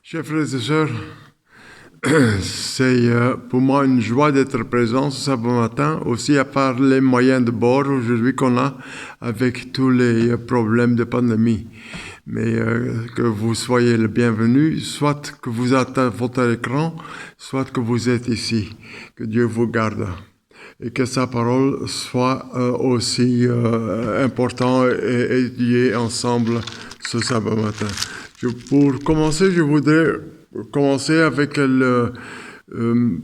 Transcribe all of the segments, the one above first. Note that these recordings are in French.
Chers frères et sœurs, c'est pour moi une joie d'être présent ce sabbat matin, aussi à part les moyens de bord aujourd'hui qu'on a avec tous les problèmes de pandémie. Mais que vous soyez le bienvenu, soit que vous êtes à votre écran, soit que vous êtes ici. Que Dieu vous garde. Et que sa parole soit aussi importante et étudiée ensemble ce sabbat matin. Pour commencer, je voudrais commencer avec la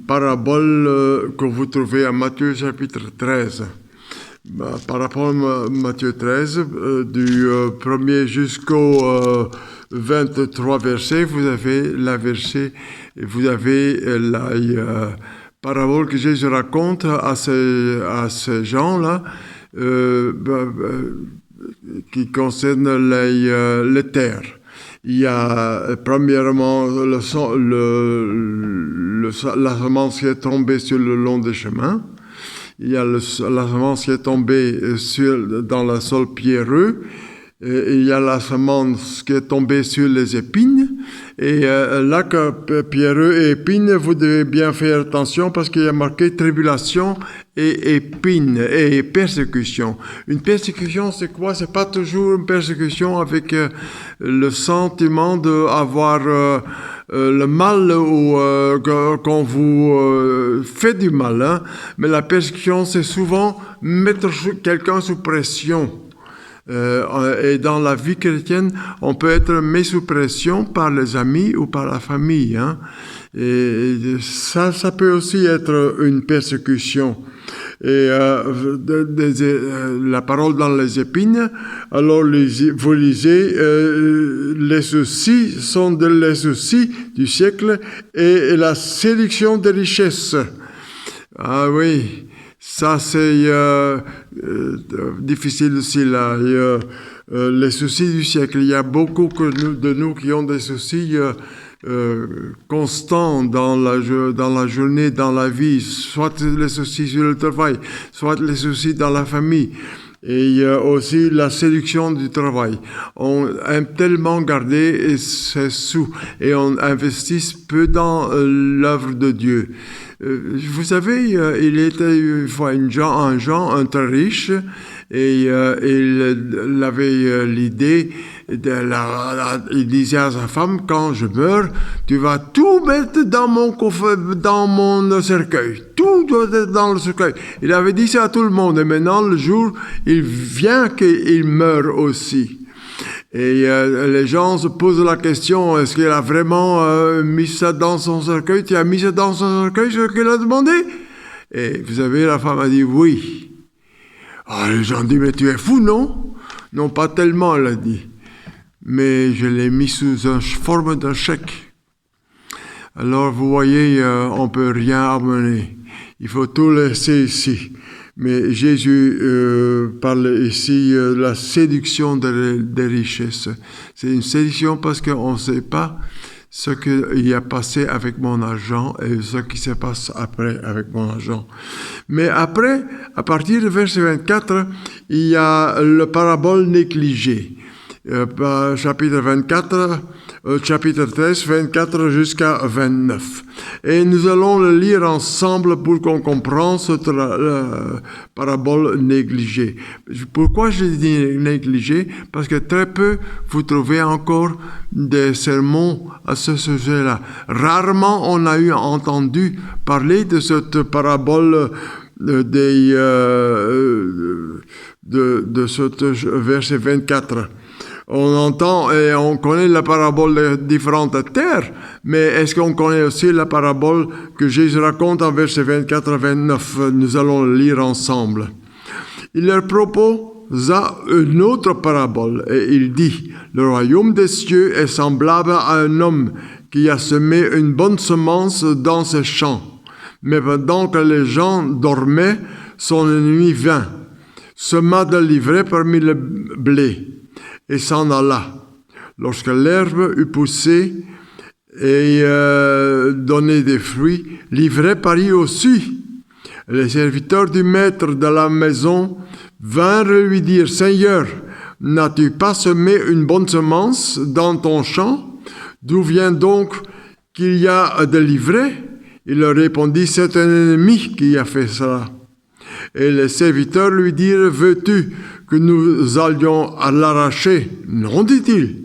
parabole que vous trouvez à Matthieu chapitre 13. Par rapport à Matthieu 13, du 1er jusqu'au 23 versets, vous avez la parabole que Jésus raconte à ces gens-là qui concernent les terres. Il y a premièrement la semence qui est tombée sur le long des chemins. Il y a la semence qui est tombée dans le sol pierreux. Il y a la semence qui est tombée sur les épines. Et là, que pierreux et épines, vous devez bien faire attention parce qu'il y a marqué tribulation et épines et persécution. Une persécution, c'est quoi? C'est pas toujours une persécution avec le sentiment d'avoir le mal ou qu'on vous fait du mal. Hein? Mais la persécution, c'est souvent mettre quelqu'un sous pression. Et dans la vie chrétienne, on peut être mis sous pression par les amis ou par la famille. Hein? Et ça peut aussi être une persécution. Et la parole dans les épines, alors vous lisez, les soucis sont les soucis du siècle et la séduction des richesses. Ah oui. Ça, c'est difficile aussi, là. Les soucis du siècle. Il y a beaucoup de nous qui ont des soucis constants dans la journée, dans la vie. Soit les soucis sur le travail, soit les soucis dans la famille. Et il y a aussi la séduction du travail. On aime tellement garder ses sous et on investit peu dans l'œuvre de Dieu. Vous savez, il était une fois un très riche, et il avait l'idée, il disait à sa femme, quand je meurs, tu vas tout mettre dans mon cercueil. Tout doit être dans le cercueil. Il avait dit ça à tout le monde, et maintenant, le jour, il vient qu'il meure aussi. Et les gens se posent la question, est-ce qu'il a vraiment mis ça dans son cercueil? Tu as mis ça dans son cercueil, ce qu'il a demandé? Et vous savez, la femme a dit oui. Ah, les gens disent, mais tu es fou, non? Non, pas tellement, elle a dit. Mais je l'ai mis sous forme d'un chèque. Alors, vous voyez, on ne peut rien amener. Il faut tout laisser ici. Mais Jésus parle ici de la séduction des richesses. C'est une séduction parce qu'on ne sait pas ce qu'il y a passé avec mon argent et ce qui se passe après avec mon argent. Mais après, à partir du verset 24, il y a la parabole négligée. Chapitre 13, 24 jusqu'à 29. Et nous allons le lire ensemble pour qu'on comprenne cette parabole négligée. Pourquoi je dis négligée? Parce que très peu vous trouvez encore des sermons à ce sujet-là. Rarement on a entendu parler de cette parabole de ce verset 24. On entend et on connaît la parabole des différentes terres, mais est-ce qu'on connaît aussi la parabole que Jésus raconte en versets 24 à 29? Nous allons le lire ensemble. Il leur proposa une autre parabole et il dit, le royaume des cieux est semblable à un homme qui a semé une bonne semence dans ses champs. Mais pendant que les gens dormaient, son ennemi vint, sema de l'ivraie parmi le blé, et s'en alla. Lorsque l'herbe eut poussé et donné des fruits, l'ivraie parut aussi. Les serviteurs du maître de la maison vinrent lui dire, « Seigneur, n'as-tu pas semé une bonne semence dans ton champ? D'où vient donc qu'il y a de l'ivraie? Il leur répondit, c'est un ennemi qui a fait cela. Et les serviteurs lui dirent, veux-tu que nous allions à l'arracher? Non, dit-il,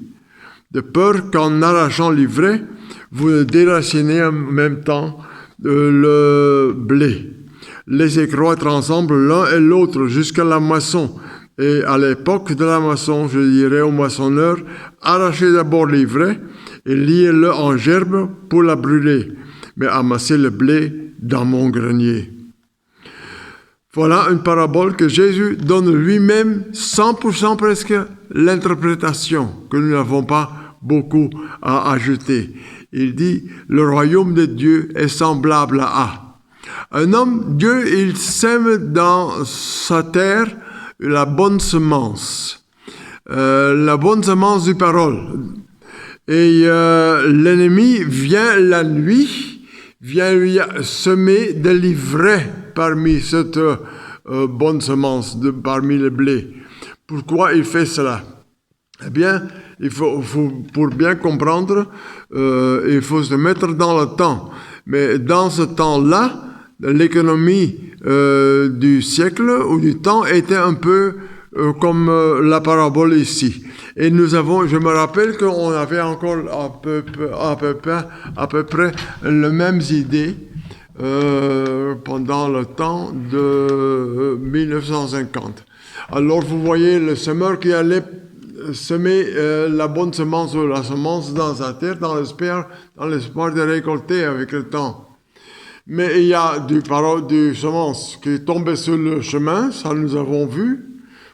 de peur qu'en arrachant l'ivraie, vous ne déracinez en même temps le blé. Laissez croître ensemble l'un et l'autre jusqu'à la moisson. Et à l'époque de la moisson, je dirai au moissonneur, arrachez d'abord l'ivraie et liez-le en gerbe pour la brûler, mais amassez le blé dans mon grenier. Voilà une parabole que Jésus donne lui-même 100% presque l'interprétation, que nous n'avons pas beaucoup à ajouter. Il dit, le royaume de Dieu est semblable à un homme. Dieu, il sème dans sa terre la bonne semence du parole. Et l'ennemi vient la nuit, vient lui semer de l'ivraie parmi cette bonne semence, parmi le blé. Pourquoi il fait cela? Eh bien, il faut pour bien comprendre, il faut se mettre dans le temps. Mais dans ce temps-là, l'économie du siècle ou du temps était un peu comme la parabole ici. Et je me rappelle qu'on avait encore à peu près les mêmes idées pendant le temps de 1950. Alors vous voyez le semeur qui allait semer la bonne semence ou la semence dans sa terre dans l'espoir de récolter avec le temps. Mais il y a du semence qui tombait sur le chemin, ça nous avons vu.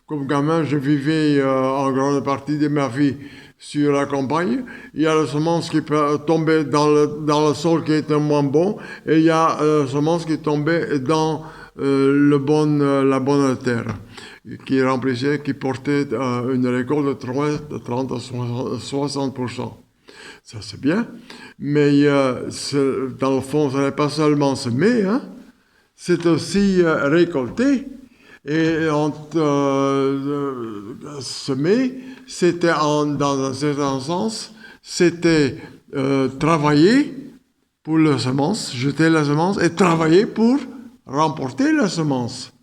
Comme gamin, je vivais en grande partie de ma vie sur la campagne. Il y a la semence qui peut tomber dans le sol qui était moins bon, et il y a la semence qui tombait dans la bonne terre, qui portait une récolte de 30 à 60%. Ça, c'est bien. Mais dans le fond, ce n'est pas seulement semer, hein? C'est aussi récolter. Et semer, c'était dans un certain sens, c'était travailler pour la semence, jeter la semence, et travailler pour remporter la semence.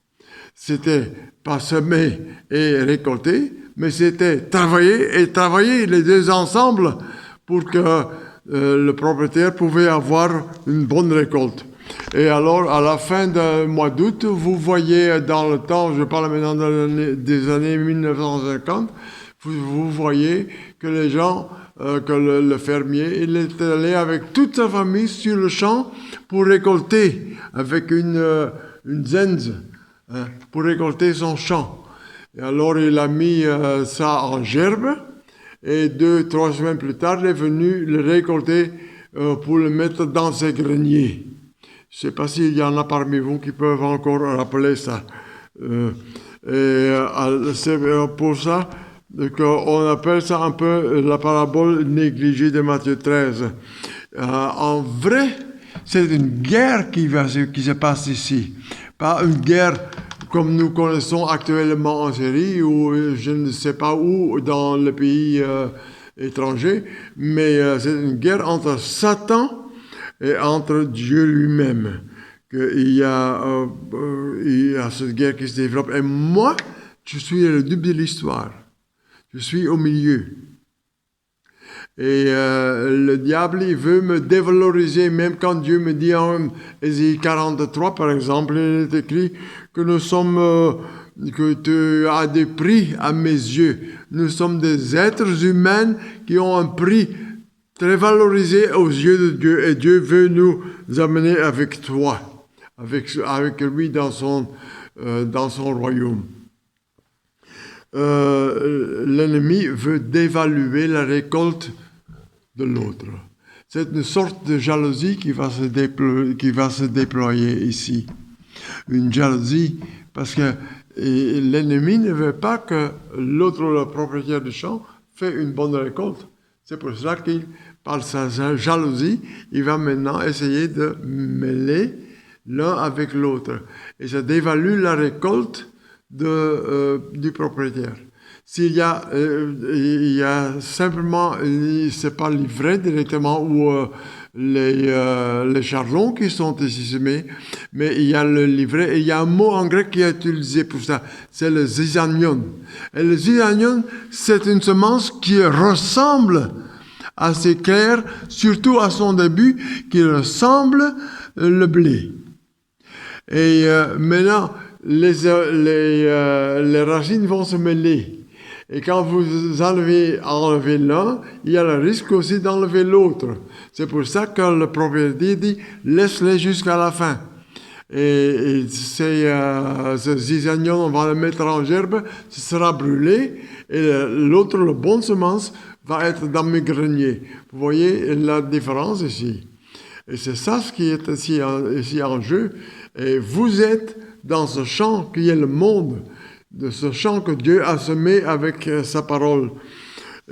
C'était pas semer et récolter, mais c'était travailler les deux ensemble pour que le propriétaire pouvait avoir une bonne récolte. Et alors, à la fin du mois d'août, vous voyez dans le temps, je parle maintenant des années 1950, vous voyez que les gens, que le fermier, il est allé avec toute sa famille sur le champ pour récolter, avec une zenz, pour récolter son champ. Et alors, il a mis ça en gerbe, et 2-3 semaines plus tard, il est venu le récolter pour le mettre dans ses greniers. Je ne sais pas s'il y en a parmi vous qui peuvent encore rappeler ça. C'est pour ça qu'on appelle ça un peu la parabole négligée de Matthieu 13. En vrai, c'est une guerre qui se passe ici. Pas une guerre comme nous connaissons actuellement en Syrie ou je ne sais pas où dans le pays étranger, mais c'est une guerre entre Satan et entre Dieu lui-même. Il y a cette guerre qui se développe. Et moi, je suis le double de l'histoire. Je suis au milieu. Et le diable, il veut me dévaloriser, même quand Dieu me dit en Ésaïe 43, par exemple, il est écrit que que tu as des prix à mes yeux. Nous sommes des êtres humains qui ont un prix très valorisé aux yeux de Dieu, et Dieu veut nous amener avec toi, avec lui dans son royaume. L'ennemi veut dévaluer la récolte de l'autre. C'est une sorte de jalousie qui va se déployer ici. Une jalousie parce que l'ennemi ne veut pas que l'autre, le propriétaire du champ, fait une bonne récolte. C'est pour cela qu'il, par sa jalousie, il va maintenant essayer de mêler l'un avec l'autre. Et ça dévalue la récolte du propriétaire. il y a simplement, c'est pas livré directement ou les chardons qui sont ici semés, mais il y a le livret, et il y a un mot en grec qui est utilisé pour ça, c'est le zizanion. Et le zizanion, c'est une semence qui ressemble assez clair, surtout à son début, qui ressemble le blé. Et maintenant, les racines vont se mêler. Et quand vous enlevez l'un, il y a le risque aussi d'enlever l'autre. C'est pour ça que le prophète dit, laisse-les jusqu'à la fin. Et ce zizanion, on va le mettre en gerbe, ce sera brûlé, et l'autre, le bon semence, va être dans mes greniers. Vous voyez la différence ici. Et c'est ça ce qui est ici en jeu. Et vous êtes dans ce champ qui est le monde, de ce champ que Dieu a semé avec sa parole.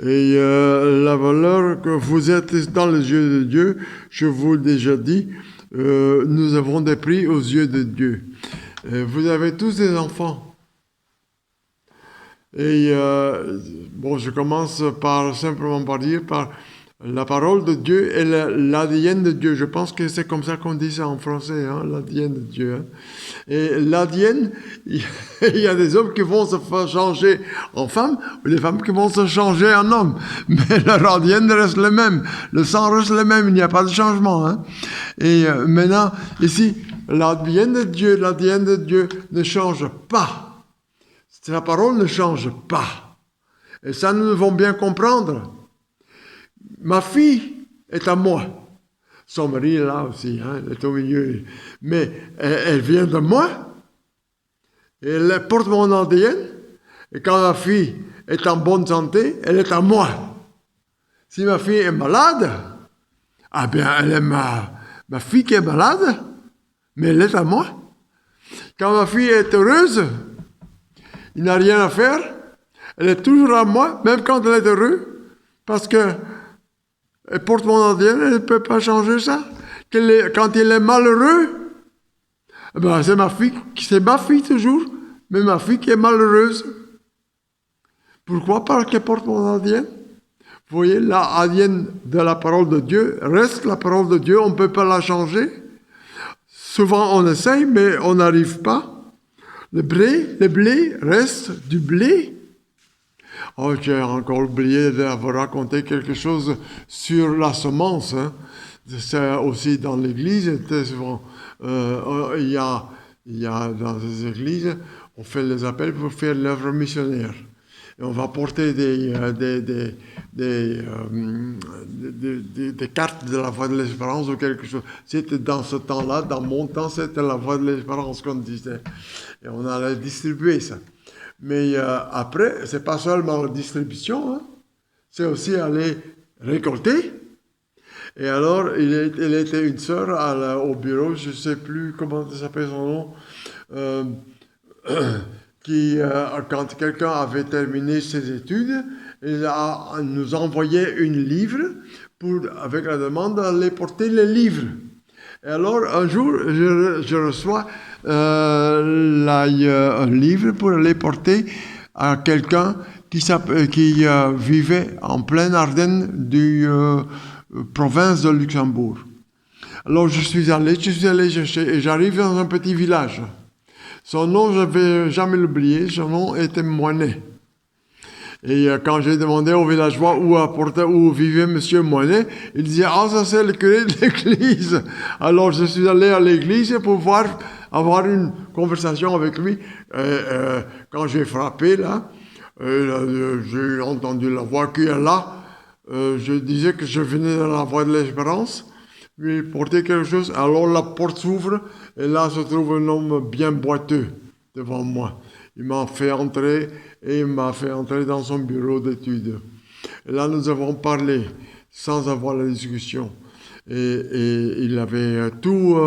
Et la valeur que vous êtes dans les yeux de Dieu, je vous l'ai déjà dit, nous avons des prix aux yeux de Dieu. Vous avez tous des enfants. Et je commence simplement par dire, par la parole de Dieu et l'ADN de Dieu. Je pense que c'est comme ça qu'on dit ça en français, hein, l'ADN de Dieu. Hein. Et l'ADN, il y a des hommes qui vont se faire changer en femmes, ou des femmes qui vont se changer en hommes. Mais leur ADN reste le même, le sang reste le même, il n'y a pas de changement. Hein. Et maintenant, ici, l'ADN de Dieu ne change pas. La parole ne change pas. Et ça, nous devons bien comprendre. Ma fille est à moi. Son mari est là aussi, hein, elle est au milieu. Mais elle vient de moi. Et elle porte mon ADN. Et quand ma fille est en bonne santé, elle est à moi. Si ma fille est malade, ah bien, elle est ma fille qui est malade, mais elle est à moi. Quand ma fille est heureuse, il n'a rien à faire. Elle est toujours à moi, même quand elle est heureuse, parce que elle porte mon ADN, elle ne peut pas changer ça. Quand il est malheureux, ben c'est ma fille toujours, mais ma fille qui est malheureuse. Pourquoi? Parce qu'elle porte mon ADN. Vous voyez, l'ADN de la parole de Dieu reste la parole de Dieu, on ne peut pas la changer. Souvent on essaye, mais on n'arrive pas. Le blé reste du blé. Oh, j'ai encore oublié de vous raconter quelque chose sur la semence. Hein. C'est aussi dans l'Église. Souvent, il y a dans les églises, on fait les appels pour faire l'œuvre missionnaire. Et on va porter des cartes de la Voie de l'Espérance ou quelque chose. C'était dans ce temps-là, dans mon temps, c'était la Voie de l'Espérance qu'on disait. Et on allait distribuer ça. Mais après, c'est pas seulement la distribution, hein, c'est aussi aller récolter. Et alors, il était une sœur au bureau, je ne sais plus comment ça s'appelle son nom, qui, quand quelqu'un avait terminé ses études, il nous envoyait une livre avec la demande d'aller porter les livres. Et alors, un jour, je reçois un livre pour aller porter à quelqu'un qui vivait en pleine Ardennes du province de Luxembourg. Alors, je suis allé chercher, et j'arrive dans un petit village. Son nom, je ne vais jamais l'oublier, son nom était Moinet. Et quand j'ai demandé aux villageois où vivait M. Moinet, il disait « Ah, ça c'est le curé de l'église ». Alors je suis allé à l'église pour avoir une conversation avec lui. Quand j'ai frappé là, j'ai entendu la voix qui est là. Je disais que je venais de la Voie de l'Espérance, lui porter quelque chose. Alors la porte s'ouvre et là se trouve un homme bien boiteux devant moi. Il m'a fait entrer dans son bureau d'études. Et là, nous avons parlé sans avoir la discussion. Et il avait tout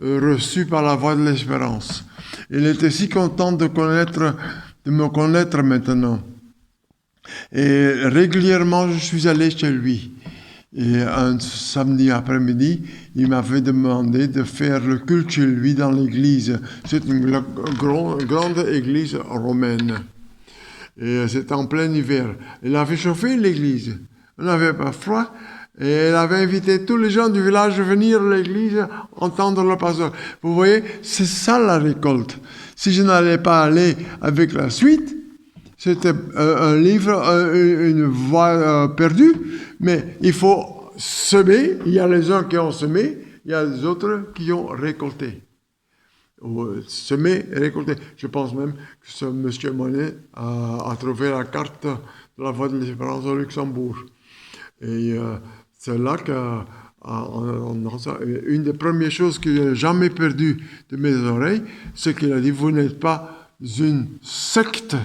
reçu par la Voie de l'Espérance. Il était si content de me connaître maintenant. Et régulièrement, je suis allé chez lui. Et un samedi après-midi, il m'avait demandé de faire le culte chez lui dans l'église. C'est une grande église romaine. Et c'était en plein hiver. Elle avait chauffé l'église. On n'avait pas froid. Et elle avait invité tous les gens du village à venir à l'église entendre le pasteur. Vous voyez, c'est ça la récolte. Si je n'allais pas aller avec la suite, c'était un livre, une voie perdue. Mais il faut semer. Il y a les uns qui ont semé, il y a les autres qui ont récolté. Semer et récolter. Je pense même que ce monsieur Monet a trouvé la carte de la Voie de l'Espérance au Luxembourg. Et c'est là une des premières choses que j'ai jamais perdues de mes oreilles, c'est qu'il a dit, vous n'êtes pas une secte,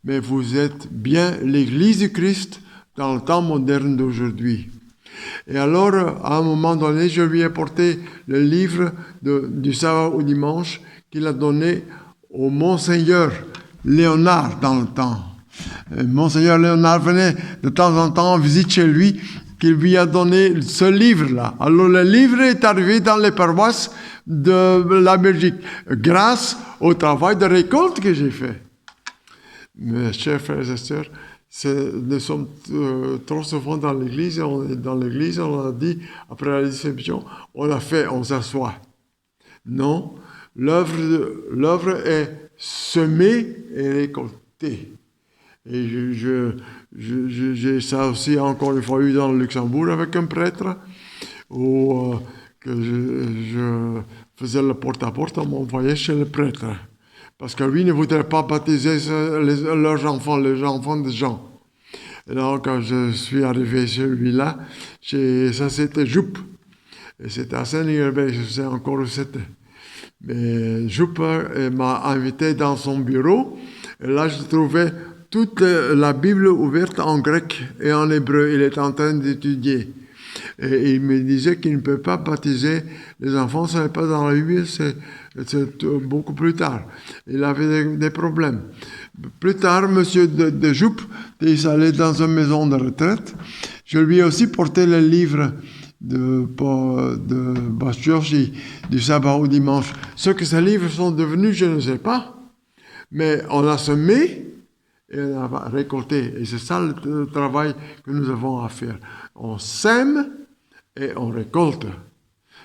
mais vous êtes bien l'Église du Christ dans le temps moderne d'aujourd'hui. Et alors, à un moment donné, je lui ai porté le livre du sabbat au dimanche qu'il a donné au Monseigneur Léonard dans le temps. Monseigneur Léonard venait de temps en temps en visite chez lui, qu'il lui a donné ce livre-là. Alors, le livre est arrivé dans les paroisses de la Belgique, grâce au travail de récolte que j'ai fait. Mes chers frères et sœurs, nous sommes trop souvent dans l'église, on a dit, après la distribution, on s'assoit. Non, l'œuvre est semée et récoltée. Et j'ai ça aussi encore une fois eu dans le Luxembourg avec un prêtre, où que je faisais le porte-à-porte, on m'envoyait chez le prêtre. Parce que lui ne voudrait pas baptiser leurs enfants, les enfants des gens. Et donc, quand je suis arrivé chez lui-là, ça c'était Joup. Et c'était à Saint-Nigerbert, je sais encore où c'était. Mais Joup m'a invité dans son bureau. Et là, je trouvais toute la Bible ouverte en grec et en hébreu. Il était en train d'étudier. Et il me disait qu'il ne peut pas baptiser les enfants, ce n'est pas dans la Bible, c'est beaucoup plus tard. Il avait des problèmes. Plus tard, M. de Joup est allé dans une maison de retraite. Je lui ai aussi porté le livre de Bastiochi, du sabbat au dimanche. Ce que ces livres sont devenus, je ne sais pas. Mais on a semé et on a récolté. Et c'est ça le travail que nous avons à faire. On sème et on récolte.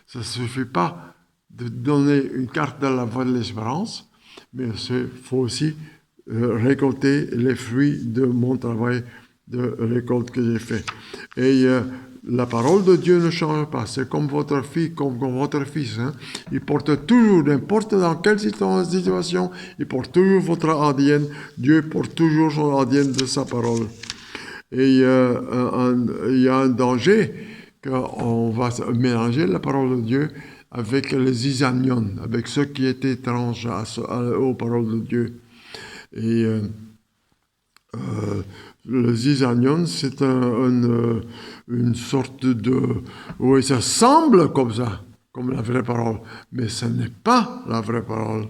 Ça ne suffit pas de donner une carte de la Voie de l'Espérance, mais il faut aussi récolter les fruits de mon travail de récolte que j'ai fait. Et la parole de Dieu ne change pas. C'est comme votre fille, comme votre fils. Hein. Il porte toujours, n'importe dans quelle situation, il porte toujours votre ADN. Dieu porte toujours son ADN de sa parole. Et il y a un danger qu'on va mélanger la parole de Dieu avec les isanions, avec ceux qui étaient étranges aux paroles de Dieu. Et les isanions, c'est une sorte de... Oui, ça semble comme ça, comme la vraie parole, mais ce n'est pas la vraie parole.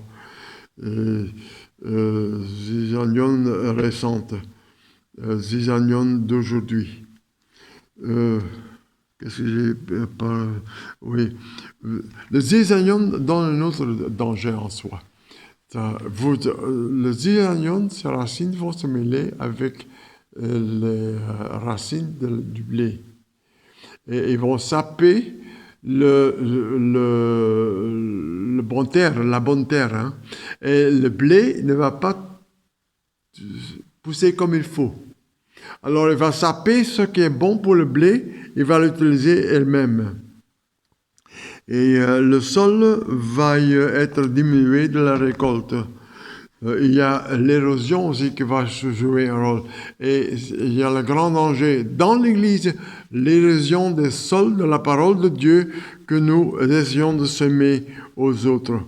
Isanions récentes, isanions d'aujourd'hui. Qu'est-ce que j'ai pas... Oui. Les isanions donnent un autre danger en soi. Les isanions, ces racines vont se mêler avec les racines du blé. Et ils vont saper la bonne terre. Hein. Et le blé ne va pas pousser comme il faut. Alors, il va saper ce qui est bon pour le blé, il va l'utiliser elle-même. Et le sol va être diminué de la récolte. Il y a l'érosion aussi qui va jouer un rôle. Et il y a le grand danger dans l'Église, l'érosion des sols de la parole de Dieu que nous essayons de semer aux autres.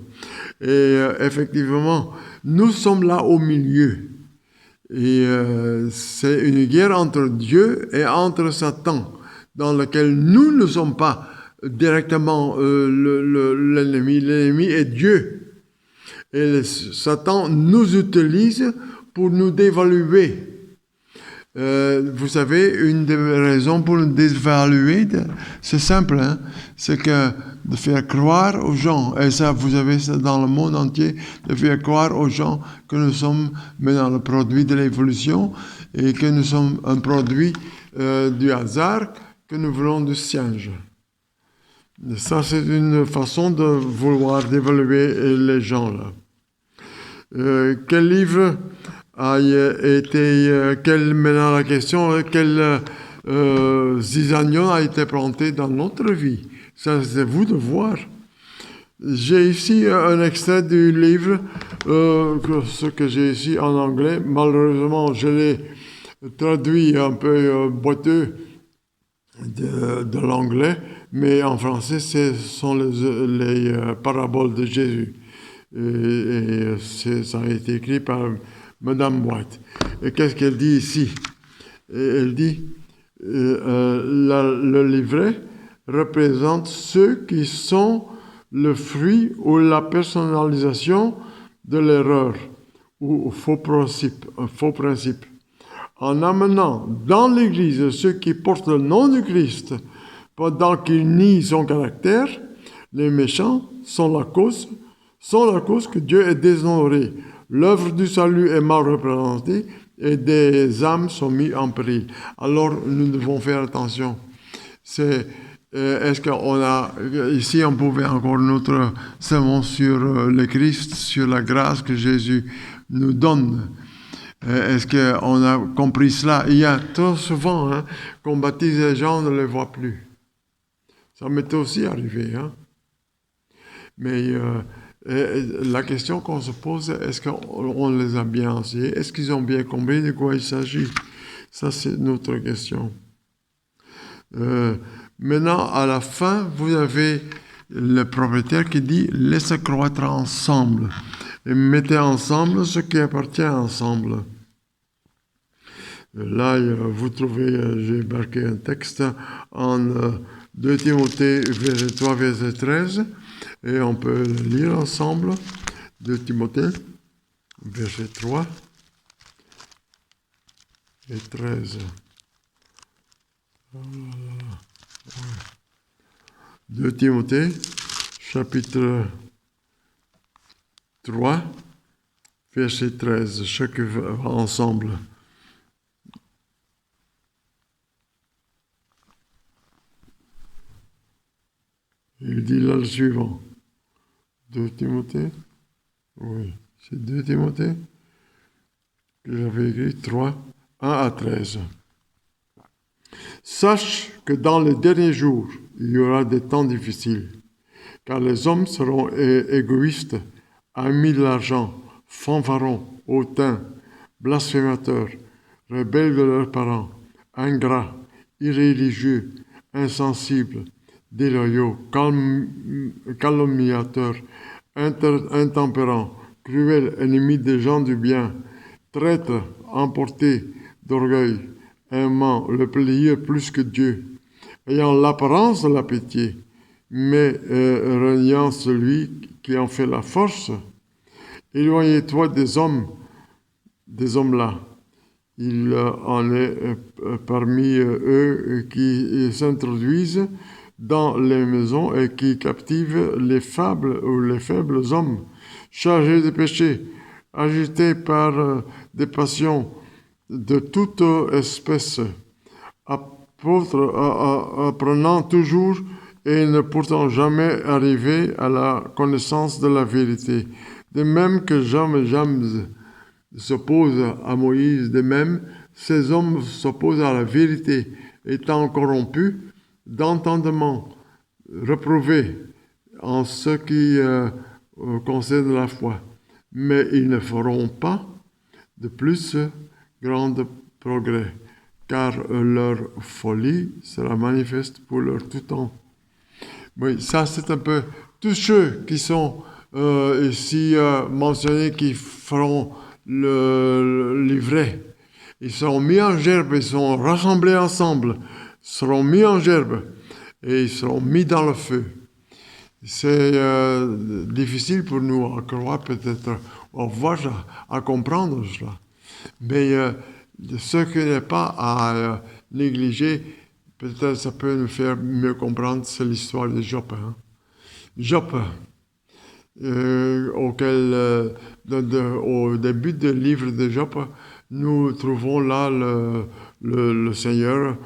Et effectivement, nous sommes là au milieu. Et c'est une guerre entre Dieu et entre Satan, dans laquelle nous ne sommes pas directement l'ennemi. L'ennemi est Dieu. Et Satan nous utilise pour nous dévaluer. Vous savez, une des raisons pour nous dévaluer, c'est simple, hein, c'est que de faire croire aux gens, et ça, vous avez ça dans le monde entier, de faire croire aux gens que nous sommes maintenant le produit de l'évolution et que nous sommes un produit du hasard, que nous venons du singe. Ça, c'est une façon de vouloir dévaluer les gens, là. Quel livre a été, maintenant la question, quel zizanion a été planté dans notre vie? Ça, c'est vous de voir. J'ai ici un extrait du livre, ce que j'ai ici en anglais. Malheureusement, je l'ai traduit un peu boiteux de l'anglais, mais en français, ce sont les paraboles de Jésus. Et ça a été écrit par Madame White. Et qu'est-ce qu'elle dit ici? Elle dit, le livret représente ceux qui sont le fruit ou la personnalisation de l'erreur ou faux principe. En amenant dans l'Église ceux qui portent le nom du Christ pendant qu'ils nient son caractère, les méchants sont la cause que Dieu est déshonoré. L'œuvre du salut est mal représentée et des âmes sont mises en péril. Alors, nous devons faire attention. Est-ce qu'on a, ici, on pouvait encore notre sermon sur le Christ, sur la grâce que Jésus nous donne. Est-ce qu'on a compris cela? Il y a trop souvent qu'on baptise les gens, on ne les voit plus. Ça m'était aussi arrivé. Mais la question qu'on se pose, est-ce qu'on les a bien enseignés? Est-ce qu'ils ont bien compris de quoi il s'agit? Ça, c'est notre question. Maintenant, à la fin, vous avez le propriétaire qui dit « Laissez croître ensemble et mettez ensemble ce qui appartient ensemble ». Là, vous trouvez, j'ai marqué un texte en 2 Timothée, verset 3, verset 13, et on peut le lire ensemble. 2 Timothée, verset 3 et 13. 2 Timothée, chapitre 3, verset 13, chacun ensemble. Il dit là le suivant. 2 Timothée, oui, c'est 2 Timothée que j'avais écrit 3, 1 à 13. Sache que dans les derniers jours, il y aura des temps difficiles, car les hommes seront égoïstes, amis de l'argent, fanfarons, hautains, blasphémateurs, rebelles de leurs parents, ingrats, irréligieux, insensibles, déloyaux, calomniateurs, intempérants, cruels, ennemis des gens du bien, traîtres, emportés d'orgueil, aimant le plaisir plus que Dieu, ayant l'apparence de la pitié, mais reniant celui qui en fait la force. Éloignez-toi des hommes-là. Il en est parmi eux qui s'introduisent dans les maisons et qui captivent les faibles hommes, chargés de péché, agités par des passions de toute espèce, apprenant toujours et ne pourtant jamais arriver à la connaissance de la vérité. De même que Jam s'oppose à Moïse, de même, ces hommes s'opposent à la vérité, étant corrompus d'entendement, reprouvés en ce qui concerne la foi. Mais ils ne feront pas de plus grand progrès, car leur folie sera manifeste pour leur tout temps. Oui, ça c'est un peu tous ceux qui sont ici mentionnés qui feront le livret. Ils seront mis en gerbe, ils seront rassemblés ensemble, seront mis en gerbe et ils seront mis dans le feu. C'est difficile pour nous à croire peut-être, à voir, à comprendre cela. Mais ce qui n'est pas à négliger, peut-être ça peut nous faire mieux comprendre, c'est l'histoire de Job. Hein. Job, au début du livre de Job, nous trouvons là le Seigneur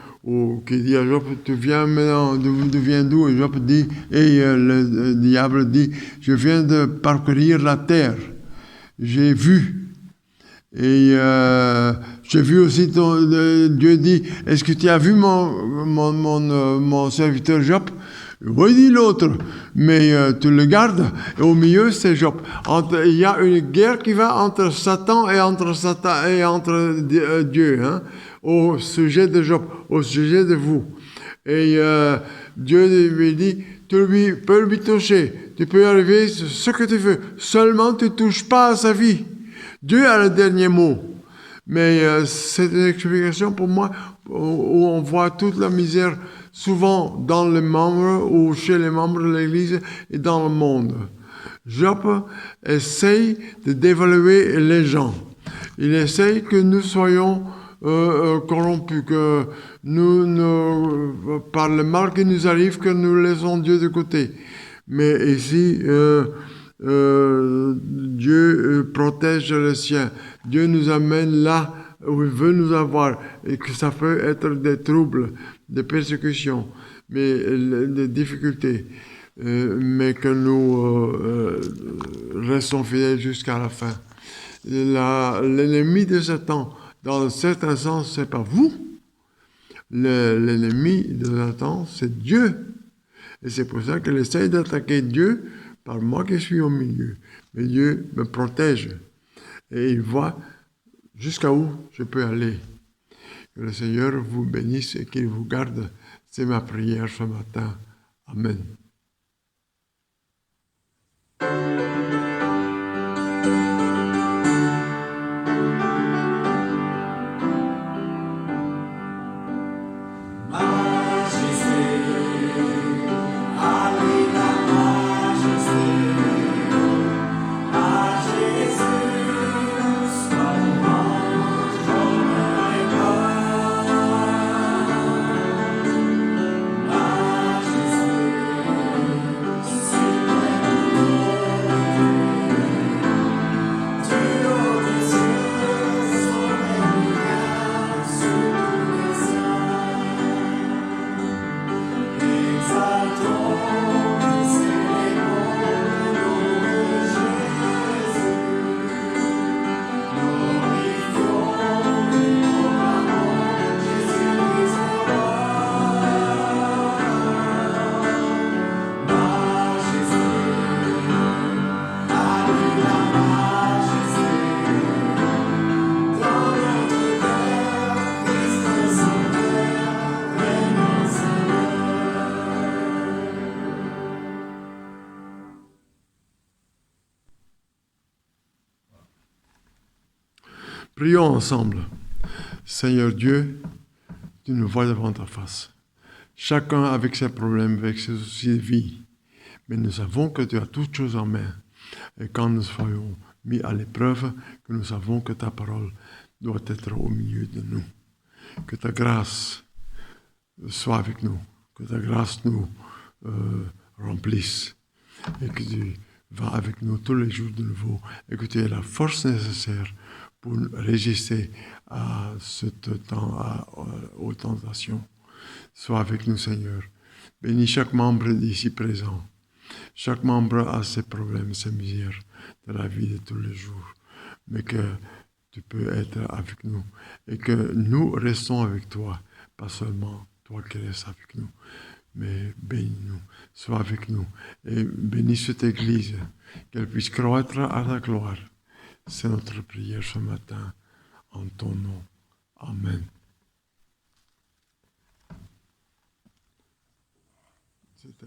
qui dit à Job, tu viens maintenant, tu viens d'où? Et Job dit, le diable dit, je viens de parcourir la terre, j'ai vu. Et j'ai vu aussi Dieu dit, est-ce que tu as vu mon serviteur Job? Oui, dit l'autre, mais tu le gardes. Et au milieu, c'est Job. Il y a une guerre qui va entre Satan et entre Dieu, hein, au sujet de Job, au sujet de vous. Et Dieu lui dit, tu peux lui toucher, tu peux arriver ce que tu veux, seulement tu ne touches pas à sa vie. Dieu a le dernier mot. Mais c'est une explication pour moi où on voit toute la misère souvent dans les membres ou chez les membres de l'Église et dans le monde. Job essaye de dévaluer les gens. Il essaye que nous soyons corrompus, que nous, par le mal qui nous arrive, que nous laissons Dieu de côté. Mais ici, Dieu protège les siens. Dieu nous amène là où il veut nous avoir, et que ça peut être des troubles, des persécutions, mais des difficultés, mais que nous restons fidèles jusqu'à la fin. L'ennemi de Satan, dans un certain sens, c'est pas vous. L'ennemi de Satan, c'est Dieu. Et c'est pour ça qu'il essaye d'attaquer Dieu par moi qui suis au milieu. Mais Dieu me protège. Et il voit jusqu'à où je peux aller. Que le Seigneur vous bénisse et qu'il vous garde. C'est ma prière ce matin. Amen. Prions ensemble. Seigneur Dieu, tu nous vois devant ta face. Chacun avec ses problèmes, avec ses soucis de vie. Mais nous savons que tu as toutes choses en main. Et quand nous soyons mis à l'épreuve, que nous savons que ta parole doit être au milieu de nous. Que ta grâce soit avec nous. Que ta grâce nous remplisse. Et que tu vas avec nous tous les jours de nouveau. Et que tu aies la force nécessaire pour résister à ce temps, aux tentations. Sois avec nous, Seigneur. Bénis chaque membre d'ici présent. Chaque membre a ses problèmes, ses misères de la vie de tous les jours. Mais que tu peux être avec nous. Et que nous restons avec toi. Pas seulement toi qui restes avec nous. Mais bénis-nous. Sois avec nous. Et bénis cette Église. Qu'elle puisse croître à la gloire. C'est notre prière ce matin, en ton nom. Amen. C'était